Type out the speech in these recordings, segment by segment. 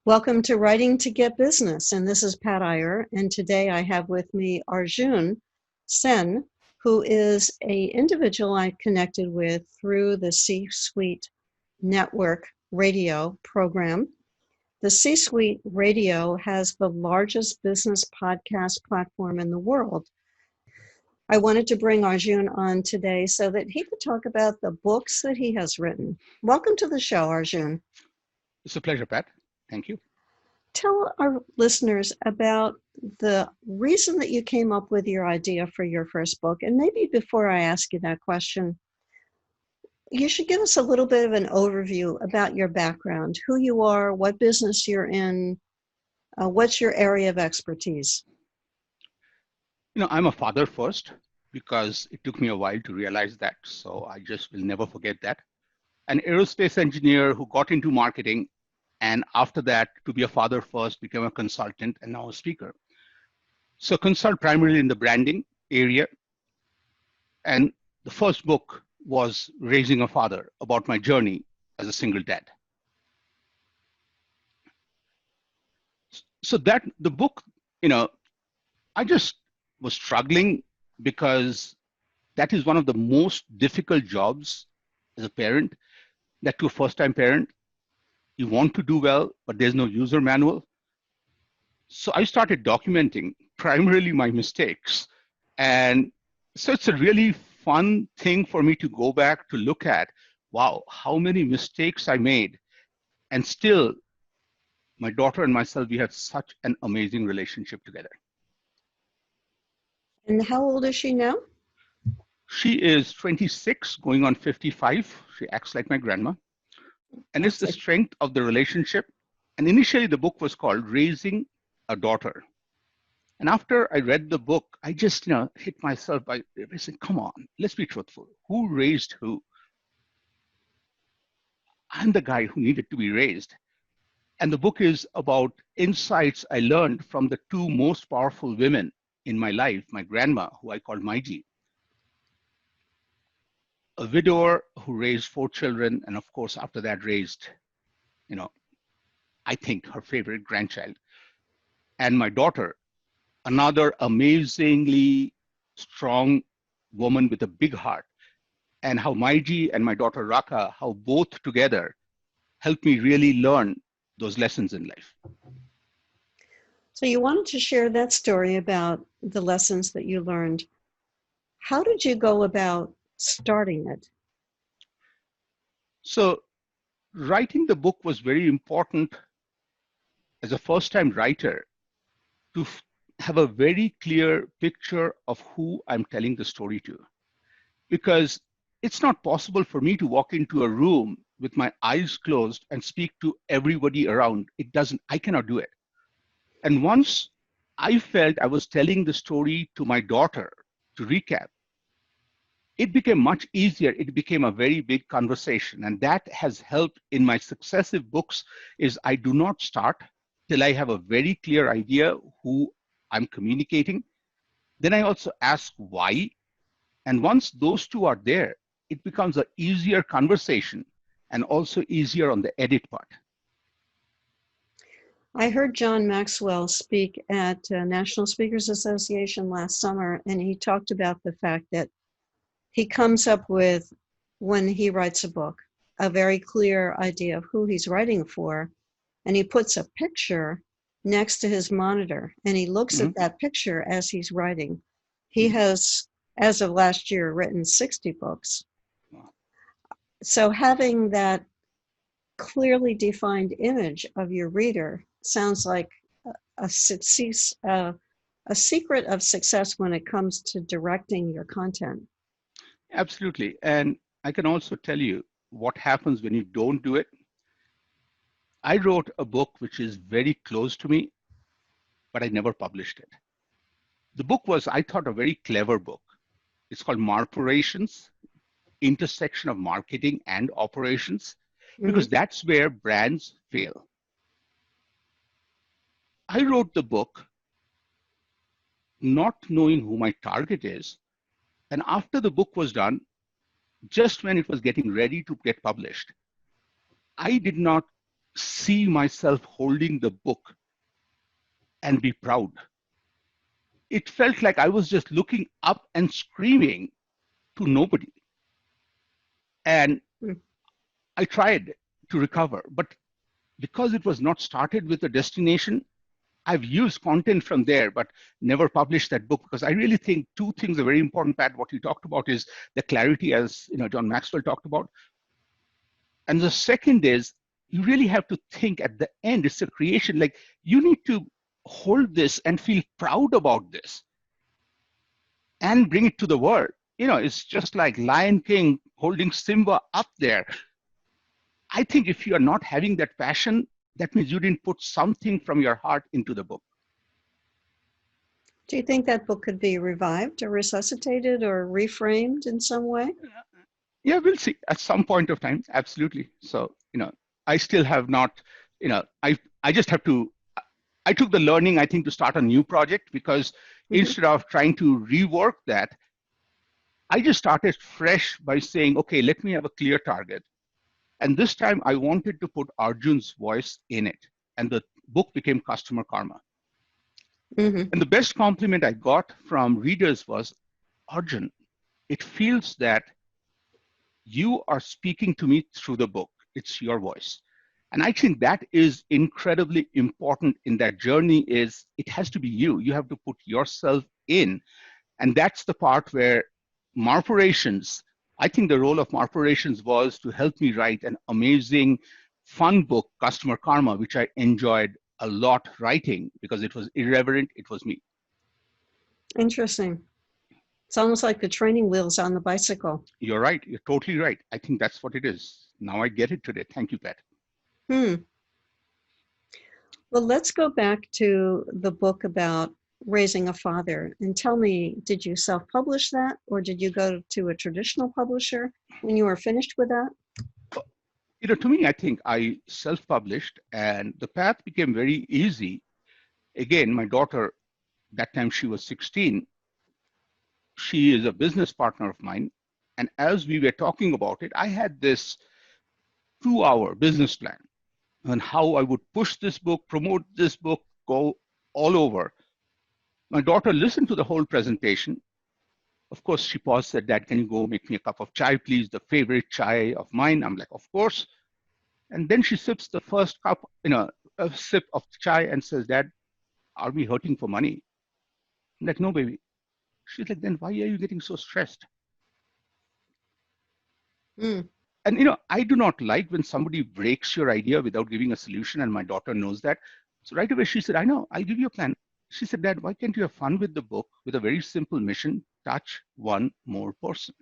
Welcome to Writing to Get Business, and this is Pat Iyer, and today I have with me Arjun Sen, who is an individual I connected with through the C-Suite Network radio program. The C-Suite Radio has the largest business podcast platform in the world. I wanted to bring Arjun on today so that he could talk about the books that he has written. Welcome to the show, Arjun. It's a pleasure, Pat. Thank you. Tell our listeners about the reason that you came up with your idea for your first book. And maybe before I ask you that question, you should give us a little bit of an overview about your background, who you are, what business you're in, what's your area of expertise. I'm a father first because it took me a while to realize that. So I just will never forget that. An aerospace engineer who got into marketing, and after that, to be a father first, became a consultant and now a speaker. So consult primarily in the branding area. And the first book was Raising a Father, about my journey as a single dad. So that the book, I just was struggling because that is one of the most difficult jobs as a parent, that to a first-time parent. You want to do well, but there's no user manual. So I started documenting primarily my mistakes. And so it's a really fun thing for me to go back to look at, wow, how many mistakes I made. And still, my daughter and myself, we had such an amazing relationship together. And how old is she now? She is 26, going on 55. She acts like my grandma. And it's the strength of the relationship. And initially, the book was called Raising a Daughter. And after I read the book, I just hit myself by saying, come on, let's be truthful. Who raised who? I'm the guy who needed to be raised. And the book is about insights I learned from the two most powerful women in my life, my grandma, who I called Maiji, a widower who raised 4 children, and of course, after that raised, I think her favorite grandchild. And my daughter, another amazingly strong woman with a big heart. And how Maiji and my daughter Raka, how both together helped me really learn those lessons in life. So you wanted to share that story about the lessons that you learned. How did you go about starting it? So writing the book was very important as a first-time writer to have a very clear picture of who I'm telling the story to. Because it's not possible for me to walk into a room with my eyes closed and speak to everybody around. I cannot do it. And once I felt I was telling the story to my daughter to recap, it became much easier. It became a very big conversation. And that has helped in my successive books is I do not start till I have a very clear idea who I'm communicating. Then I also ask why. And once those two are there, it becomes an easier conversation and also easier on the edit part. I heard John Maxwell speak at National Speakers Association last summer, and he talked about the fact that he comes up with, when he writes a book, a very clear idea of who he's writing for, and he puts a picture next to his monitor, and he looks at that picture as he's writing. He has, as of last year, written 60 books. So having that clearly defined image of your reader sounds like a secret of success when it comes to directing your content. Absolutely. And I can also tell you what happens when you don't do it. I wrote a book which is very close to me, but I never published it. The book was, I thought, a very clever book. It's called Marporations, Intersection of Marketing and Operations, because that's where brands fail. I wrote the book not knowing who my target is. And after the book was done, just when it was getting ready to get published, I did not see myself holding the book and be proud. It felt like I was just looking up and screaming to nobody. And Mm. I tried to recover, but because it was not started with a destination, I've used content from there, but never published that book because I really think two things are very important, Pat. What you talked about is the clarity, as John Maxwell talked about. And the second is you really have to think at the end, it's a creation. Like you need to hold this and feel proud about this and bring it to the world. It's just like Lion King holding Simba up there. I think if you are not having that passion, that means you didn't put something from your heart into the book. Do you think that book could be revived or resuscitated or reframed in some way? Yeah, we'll see at some point of time. Absolutely. So, I still have not, I just have to, I took the learning, I think, to start a new project because instead of trying to rework that, I just started fresh by saying, okay, let me have a clear target. And this time I wanted to put Arjun's voice in it. And the book became Customer Karma. Mm-hmm. And the best compliment I got from readers was, Arjun, it feels that you are speaking to me through the book. It's your voice. And I think that is incredibly important in that journey is it has to be you. You have to put yourself in. And that's the part where Marporations, I think the role of Marporations was to help me write an amazing, fun book, Customer Karma, which I enjoyed a lot writing because it was irreverent. It was me. Interesting. It's almost like the training wheels on the bicycle. You're right. You're totally right. I think that's what it is. Now I get it today. Thank you, Pat. Well, let's go back to the book about raising a father and tell me, did you self-publish that or did you go to a traditional publisher when you were finished with that? To me, I think I self-published and the path became very easy. Again, my daughter, that time she was 16, she is a business partner of mine. And as we were talking about it, I had this 2-hour business plan on how I would push this book, promote this book, go all over. My daughter listened to the whole presentation. Of course, she paused, said, Dad, can you go make me a cup of chai, please? The favorite chai of mine. I'm like, of course. And then she sips the first cup, a sip of chai and says, Dad, are we hurting for money? I'm like, no, baby. She's like, then why are you getting so stressed? And, I do not like when somebody breaks your idea without giving a solution. And my daughter knows that. So right away, she said, I know, I'll give you a plan. She said, Dad, why can't you have fun with the book with a very simple mission, touch one more person?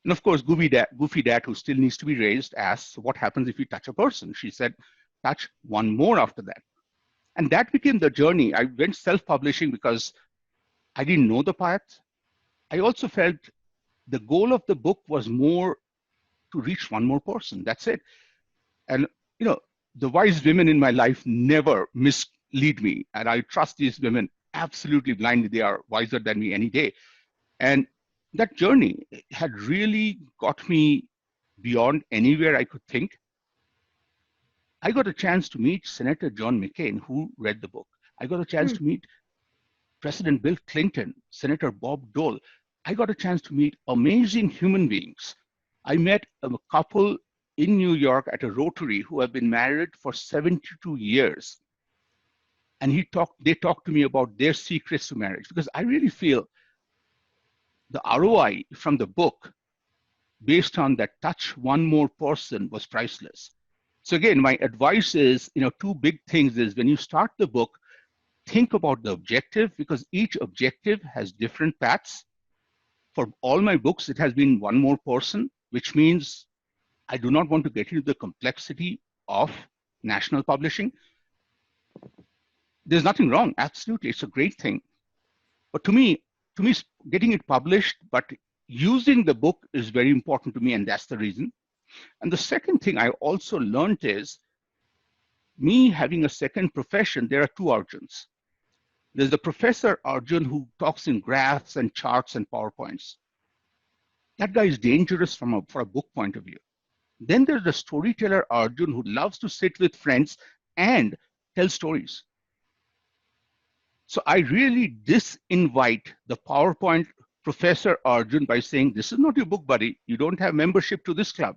And of course, Goofy Dad, who still needs to be raised, asks, what happens if you touch a person? She said, touch one more after that. And that became the journey. I went self-publishing because I didn't know the path. I also felt the goal of the book was more to reach one more person. That's it. And, the wise women in my life never mislead me. And I trust these women absolutely blindly. They are wiser than me any day. And that journey had really got me beyond anywhere I could think. I got a chance to meet Senator John McCain, who read the book. I got a chance to meet President Bill Clinton, Senator Bob Dole. I got a chance to meet amazing human beings. I met a couple in New York at a Rotary who have been married for 72 years. And they talked to me about their secrets to marriage because I really feel the ROI from the book based on that touch one more person was priceless. So again, my advice is, two big things is when you start the book, think about the objective because each objective has different paths. For all my books, it has been one more person, which means I do not want to get into the complexity of national publishing. There's nothing wrong. Absolutely. It's a great thing. But to me, getting it published, but using the book is very important to me. And that's the reason. And the second thing I also learned is me having a second profession, there are two Arjuns. There's the Professor Arjun who talks in graphs and charts and PowerPoints. That guy is dangerous for a book point of view. Then there's the storyteller Arjun who loves to sit with friends and tell stories. So I really disinvite the PowerPoint professor Arjun by saying, this is not your book, buddy. You don't have membership to this club.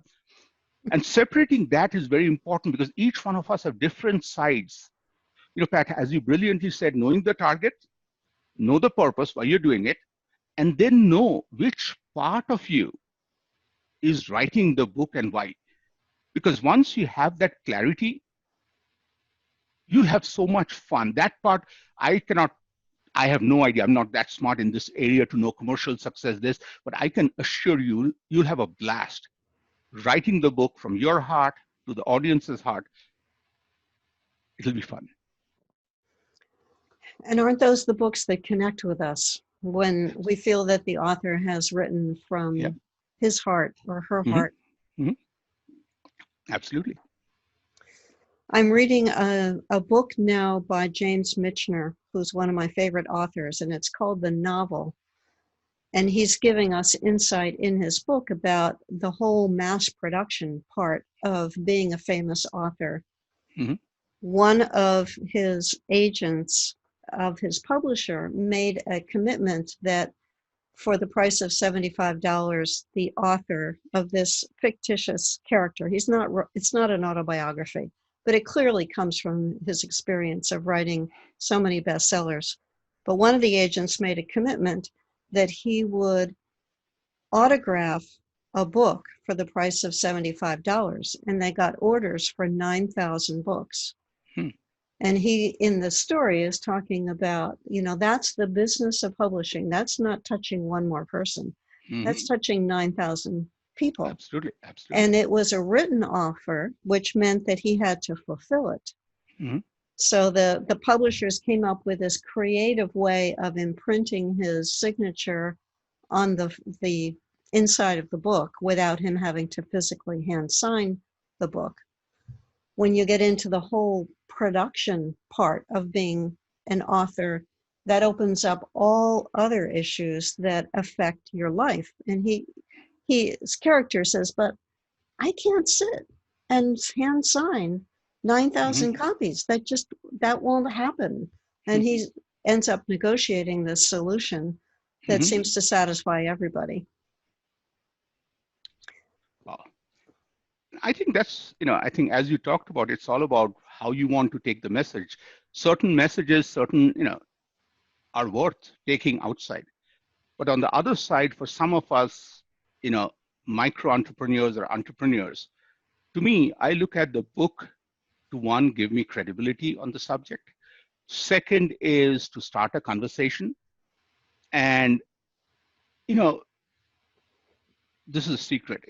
And separating that is very important because each one of us have different sides. You know, Pat, as you brilliantly said, knowing the target, know the purpose, why you're doing it, and then know which part of you is writing the book and why. Because once you have that clarity, you'll have so much fun. That part, I have no idea. I'm not that smart in this area to know commercial success, this, but I can assure you, you'll have a blast writing the book from your heart to the audience's heart. It'll be fun. And aren't those the books that connect with us when we feel that the author has written from his heart or her heart? Mm-hmm. Absolutely. I'm reading a book now by James Michener, who's one of my favorite authors, and it's called The Novel. And he's giving us insight in his book about the whole mass production part of being a famous author. Mm-hmm. One of his agents of his publisher made a commitment that for the price of $75, the author of this fictitious character, it's not an autobiography, but it clearly comes from his experience of writing so many bestsellers. But one of the agents made a commitment that he would autograph a book for the price of $75, and they got orders for 9,000 books. And he, in the story, is talking about, that's the business of publishing. That's not touching one more person. That's touching 9,000 people. Absolutely. And it was a written offer, which meant that he had to fulfill it. So the publishers came up with this creative way of imprinting his signature on the inside of the book without him having to physically hand sign the book. When you get into the whole production part of being an author, that opens up all other issues that affect your life. And his character says, but I can't sit and hand sign 9,000 copies. That won't happen. And he ends up negotiating this solution that seems to satisfy everybody. Wow. I think that's, I think as you talked about, it's all about how you want to take the message. Certain messages, are worth taking outside. But on the other side, for some of us, micro entrepreneurs or entrepreneurs, to me, I look at the book to one, give me credibility on the subject. Second is to start a conversation. And, this is a secret,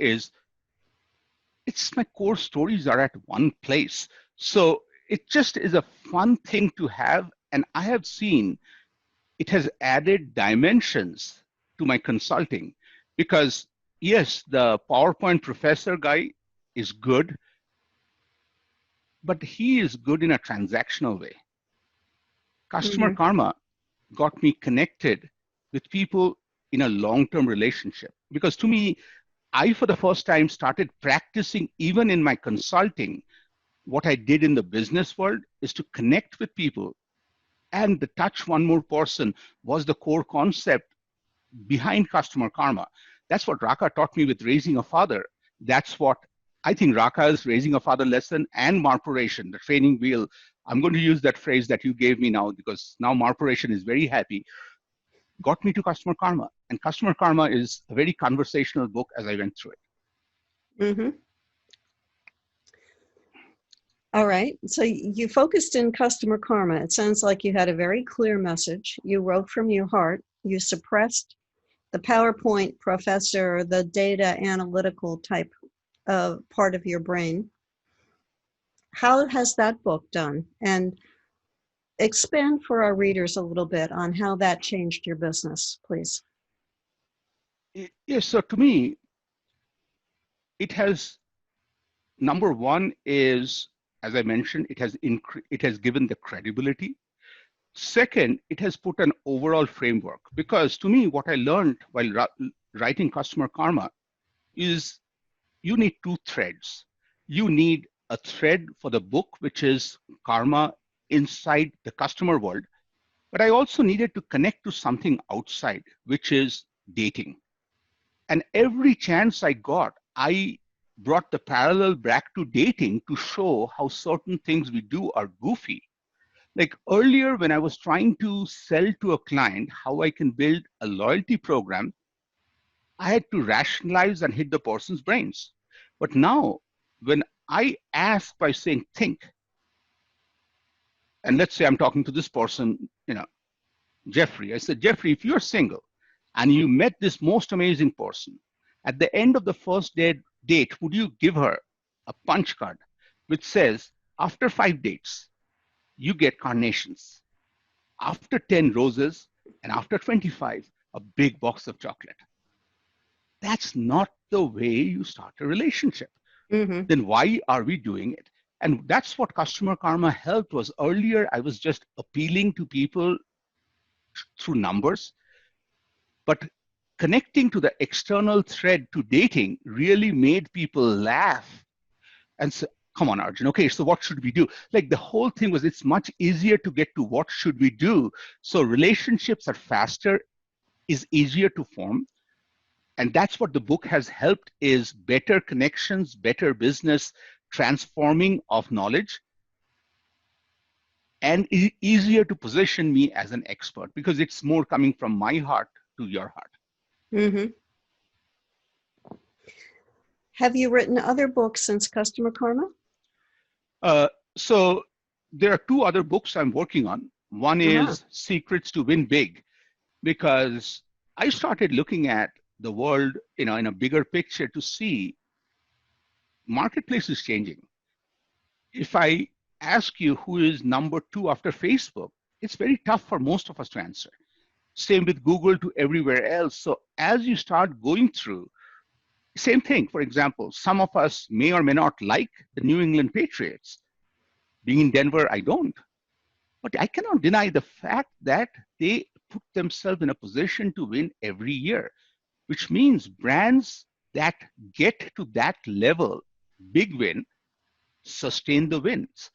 it's my core stories are at one place. So it just is a fun thing to have. And I have seen it has added dimensions to my consulting because yes, the PowerPoint professor guy is good, but he is good in a transactional way. Customer karma got me connected with people in a long-term relationship because to me, I, for the first time, started practicing even in my consulting. What I did in the business world is to connect with people, and the touch one more person was the core concept behind customer karma. That's what Raka taught me with Raising a Father. That's what I think Raka's Raising a Father lesson and Marporation, the training wheel. I'm going to use that phrase that you gave me now because now Marporation is very happy. Got me to Customer Karma. And Customer Karma is a very conversational book as I went through it. All right. So you focused in Customer Karma. It sounds like you had a very clear message. You wrote from your heart. You suppressed the PowerPoint professor, the data analytical type of part of your brain. How has that book done? And expand for our readers a little bit on how that changed your business, please. Yes, so to me, it has, number one is, as I mentioned, it has given the credibility. Second, it has put an overall framework because to me, what I learned while writing Customer Karma is you need two threads. You need a thread for the book, which is karma inside the customer world. But I also needed to connect to something outside, which is dating. And every chance I got, I brought the parallel back to dating to show how certain things we do are goofy. Like earlier, when I was trying to sell to a client how I can build a loyalty program, I had to rationalize and hit the person's brains. But now, when I ask by saying think, and let's say I'm talking to this person, Jeffrey, I said, Jeffrey, if you're single and you met this most amazing person, at the end of the first date, would you give her a punch card which says, after 5 dates, you get carnations, after 10 roses, and after 25, a big box of chocolate? That's not the way you start a relationship. Mm-hmm. Then why are we doing it? And that's what customer karma helped. Was earlier I was just appealing to people through numbers, but connecting to the external thread to dating really made people laugh and say, come on, Arjun, okay, so what should we do? Like the whole thing was, it's much easier to get to what should we do. So relationships are faster, is easier to form. And that's what the book has helped, is better connections, better business, transforming of knowledge, and easier to position me as an expert because it's more coming from my heart to your heart. Mm-hmm. Have you written other books since Customer Karma? So there are two other books I'm working on. One is Secrets to Win Big, because I started looking at the world, in a bigger picture to see marketplace is changing. If I ask you who is number 2 after Facebook, it's very tough for most of us to answer. Same with Google to everywhere else. So as you start going through, same thing. For example, some of us may or may not like the New England Patriots. Being in Denver, I don't. But I cannot deny the fact that they put themselves in a position to win every year, which means brands that get to that level, big win, sustain the wins.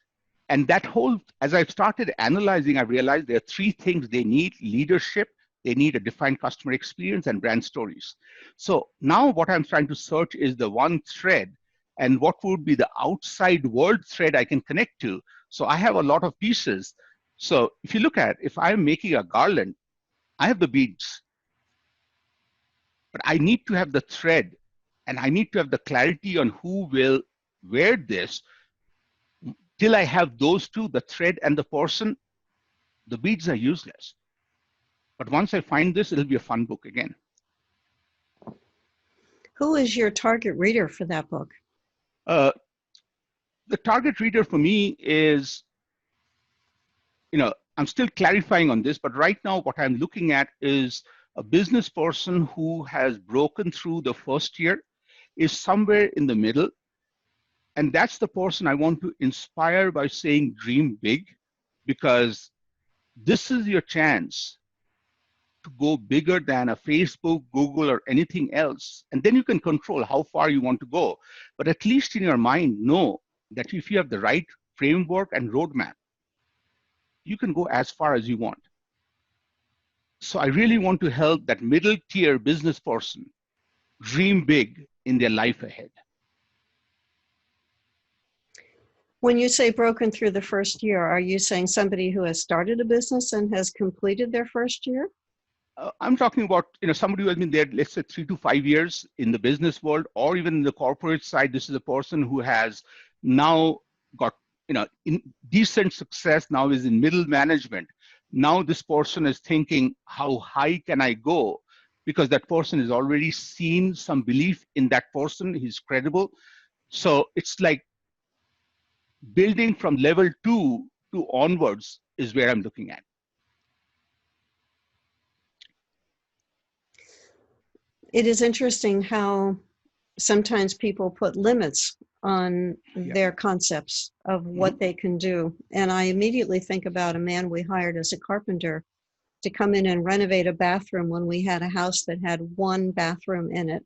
And that whole, as I've started analyzing, I realized there are 3 things they need: leadership, they need a defined customer experience, and brand stories. So now what I'm trying to search is the one thread, and what would be the outside world thread I can connect to. So I have a lot of pieces. So if you look at, if I'm making a garland, I have the beads, but I need to have the thread, and I need to have the clarity on who will wear this. Till I have those two, the thread and the person, the beads are useless. But once I find this, it'll be a fun book again. Who is your target reader for that book? The target reader for me is, I'm still clarifying on this, but right now what I'm looking at is a business person who has broken through the first year, is somewhere in the middle. And that's the person I want to inspire by saying dream big, because this is your chance to go bigger than a Facebook, Google, or anything else. And then you can control how far you want to go. But at least in your mind, know that if you have the right framework and roadmap, you can go as far as you want. So I really want to help that middle tier business person dream big in their life ahead. When you say broken through the first year, are you saying somebody who has started a business and has completed their first year? I'm talking about somebody who has been there, let's say 3 to 5 years in the business world, or even in the corporate side. This is a person who has now got in decent success, now is in middle management. Now this person is thinking, how high can I go? Because that person has already seen some belief in that person. He's credible. So it's like building from level 2 to onwards is where I'm looking at. It is interesting how sometimes people put limits on their concepts of what they can do. And I immediately think about a man we hired as a carpenter to come in and renovate a bathroom when we had a house that had 1 bathroom in it.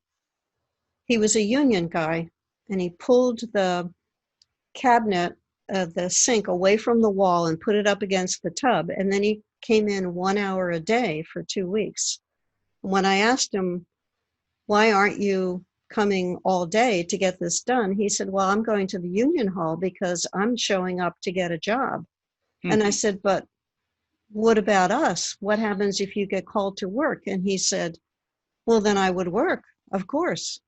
he was a union guy, and he pulled the cabinet, the sink away from the wall and put it up against the tub. And then he came in 1 hour a day for 2 weeks. When I asked him, why aren't you coming all day to get this done? He said, well, I'm going to the union hall because I'm showing up to get a job. And I said, but what about us? What happens if you get called to work? And he said, well, then I would work, of course.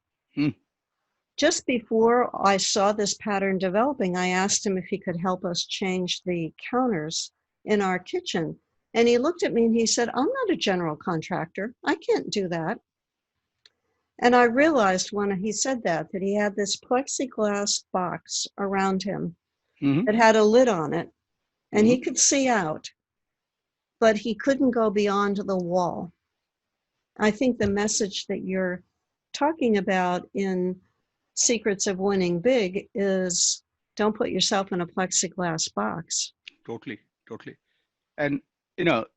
Just before I saw this pattern developing, I asked him if he could help us change the counters in our kitchen. And he looked at me and he said, I'm not a general contractor. I can't do that. And I realized when he said that he had this plexiglass box around him that had a lid on it, and he could see out, but he couldn't go beyond the wall. I think the message that you're talking about in Secrets of Winning Big is don't put yourself in a plexiglass box. Totally. And,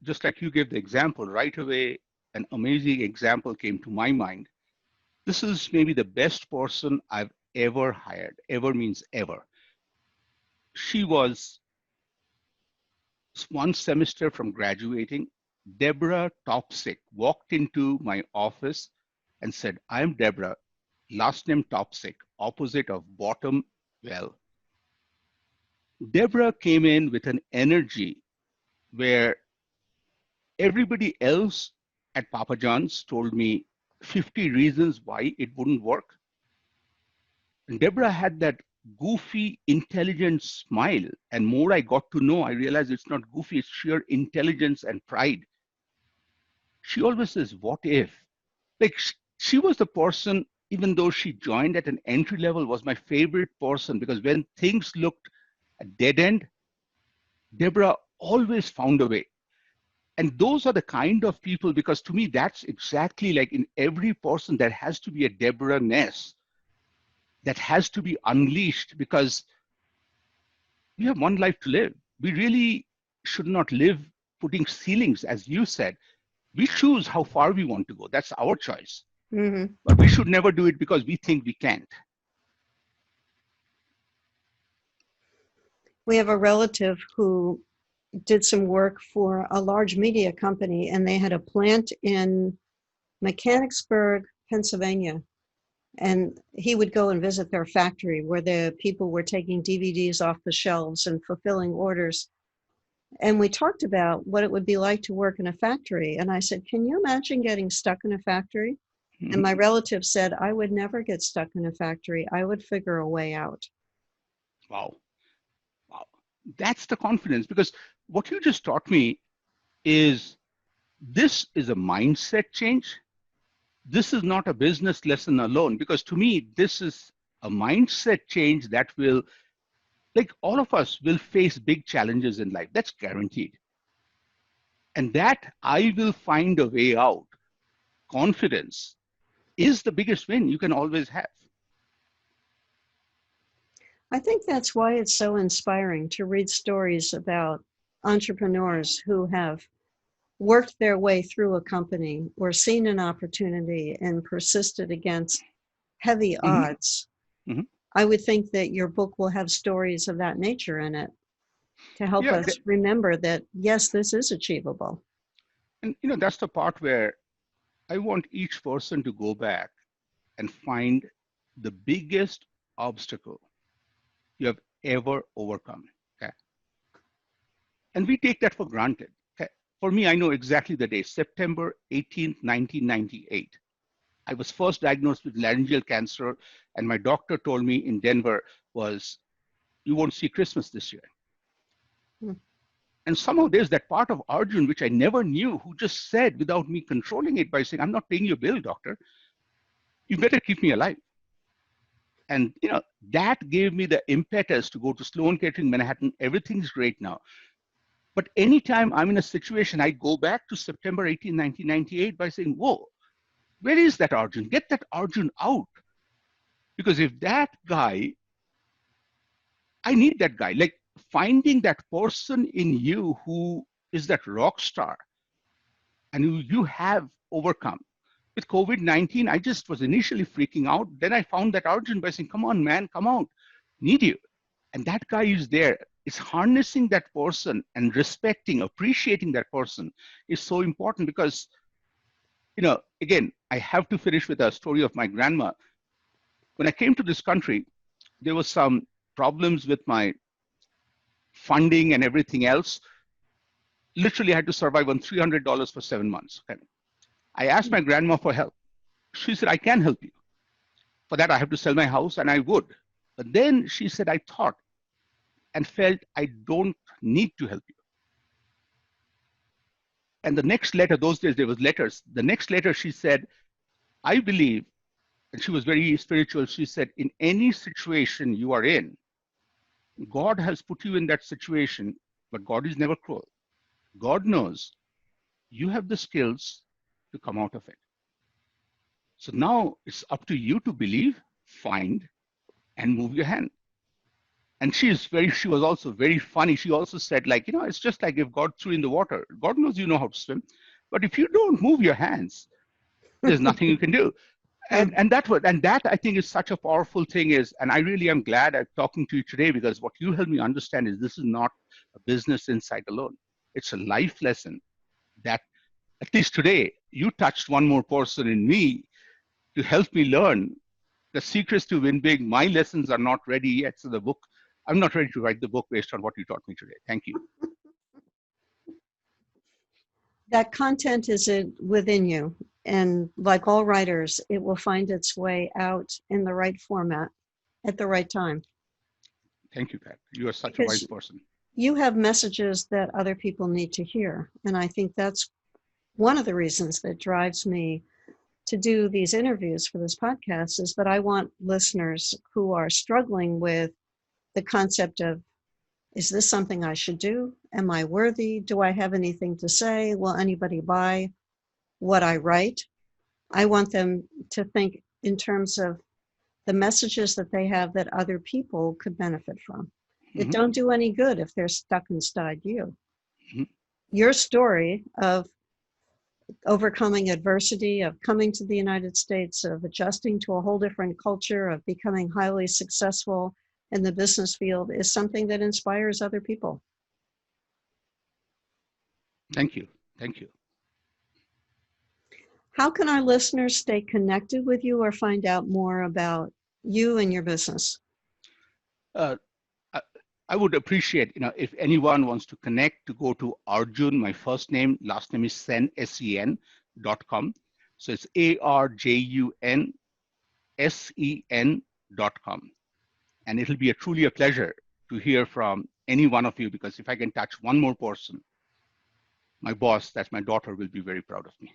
just like you gave the example, right away, an amazing example came to my mind. This is maybe the best person I've ever hired. Ever means ever. She was one semester from graduating. Deborah Topsick walked into my office and said, I'm Deborah, last name Topsick, opposite of bottom well. Deborah came in with an energy where everybody else at Papa John's told me 50 reasons why it wouldn't work. And Deborah had that goofy, intelligent smile. And more I got to know, I realized it's not goofy, it's sheer intelligence and pride. She always says, what if? Like she was the person, even though she joined at an entry level, was my favorite person because when things looked a dead end, Deborah always found a way. And those are the kind of people, because to me, that's exactly like in every person, there has to be a Deborah-ness that has to be unleashed because we have one life to live. We really should not live putting ceilings, as you said. We choose how far we want to go. That's our choice. But we should never do it because we think we can't. We have a relative who did some work for a large media company, and they had a plant in Mechanicsburg, Pennsylvania. And he would go and visit their factory where the people were taking DVDs off the shelves and fulfilling orders. And we talked about what it would be like to work in a factory. And I said, can you imagine getting stuck in a factory? And my relative said, I would never get stuck in a factory. I would figure a way out. Wow. That's the confidence, because what you just taught me is this is a mindset change. This is not a business lesson alone, because to me, this is a mindset change that will, like all of us will face big challenges in life. That's guaranteed. And that I will find a way out. Confidence is the biggest win you can always have. I think that's why it's so inspiring to read stories about entrepreneurs who have worked their way through a company or seen an opportunity and persisted against heavy odds. I would think that your book will have stories of that nature in it to help us remember that, yes, this is achievable. And that's the part where I want each person to go back and find the biggest obstacle you have ever overcome. Okay. And we take that for granted. Okay. For me, I know exactly the day, September 18th, 1998. I was first diagnosed with laryngeal cancer, and my doctor told me in Denver was, you won't see Christmas this year. And somehow there's that part of Arjun, which I never knew, who just said, without me controlling it, by saying, I'm not paying your bill, doctor. You better keep me alive. And that gave me the impetus to go to Sloan Kettering Manhattan. Everything's great now. But anytime I'm in a situation, I go back to September 18, 1998 by saying, whoa, where is that Arjun? Get that Arjun out. Because if that guy, I need that guy, like finding that person in you who is that rock star and who you have overcome. with COVID-19, I just was initially freaking out. Then I found that Arjun by saying, come on, man, come out, need you. And that guy is there. It's harnessing that person and respecting, appreciating that person is so important because, again, I have to finish with a story of my grandma. When I came to this country, there was some problems with my funding and everything else. Literally, I had to survive on $300 for 7 months. Okay. I asked my grandma for help. She said, I can help you. For that, I have to sell my house, and I would. But then she said, I thought and felt I don't need to help you. And the next letter, those days there was letters. The next letter she said, I believe, and she was very spiritual, she said, in any situation you are in, God has put you in that situation, but God is never cruel. God knows you have the skills to come out of it. So now it's up to you to believe, find, and move your hand. And she was also very funny. She also said, like, it's just like if God threw in the water. God knows you know how to swim, but if you don't move your hands, there's nothing you can do. And that I think is such a powerful thing and I really am glad I'm talking to you today because what you helped me understand is this is not a business insight alone. It's a life lesson that at least today you touched one more person in me to help me learn the secrets to win big. My lessons are not ready yet. So I'm not ready to write the book based on what you taught me today. Thank you. That content is within you. And like all writers, it will find its way out in the right format at the right time. Thank you, Pat. You are such a wise person. You have messages that other people need to hear. And I think that's one of the reasons that drives me to do these interviews for this podcast is that I want listeners who are struggling with the concept of, is this something I should do? Am I worthy? Do I have anything to say? Will anybody buy what I write? I want them to think in terms of the messages that they have that other people could benefit from. It don't do any good if they're stuck inside you. Your story of overcoming adversity, of coming to the United States, of adjusting to a whole different culture, of becoming highly successful in the business field is something that inspires other people. Thank you. Thank you. How can our listeners stay connected with you or find out more about you and your business? I would appreciate, if anyone wants to connect, to go to Arjun, my first name, last name is Sen, SEN.com. So it's ARJUNSEN.com. And it'll be truly a pleasure to hear from any one of you, because if I can touch one more person, my boss, that's my daughter, will be very proud of me.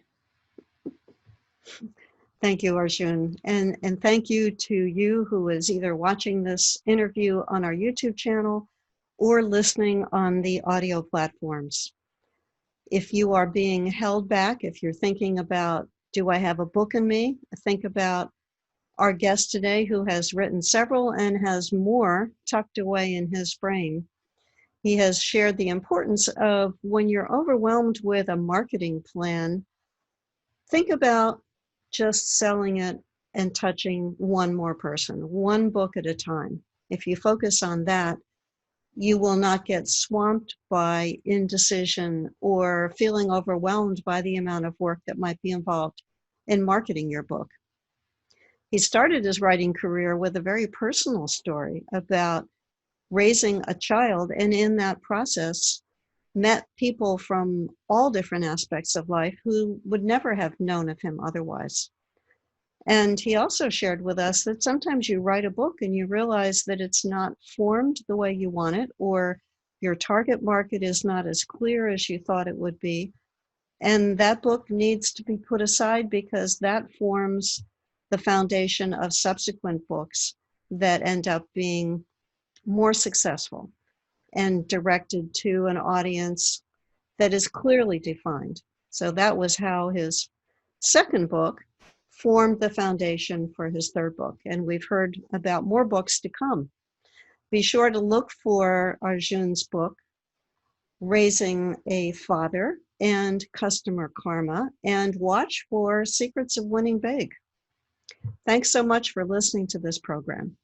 Thank you, Arjun. And thank you to you who is either watching this interview on our YouTube channel or listening on the audio platforms. If you are being held back, if you're thinking about, do I have a book in me? Think about our guest today who has written several and has more tucked away in his brain. He has shared the importance of when you're overwhelmed with a marketing plan, think about just selling it and touching one more person, one book at a time. If you focus on that, you will not get swamped by indecision or feeling overwhelmed by the amount of work that might be involved in marketing your book. He started his writing career with a very personal story about raising a child, and in that process, met people from all different aspects of life who would never have known of him otherwise. And he also shared with us that sometimes you write a book and you realize that it's not formed the way you want it, or your target market is not as clear as you thought it would be. And that book needs to be put aside because that forms the foundation of subsequent books that end up being more successful and directed to an audience that is clearly defined. So that was how his second book formed the foundation for his third book. And we've heard about more books to come. Be sure to look for Arjun's book, Raising a Father, and customer karma, and watch for secrets of winning big. Thanks so much for listening to this program.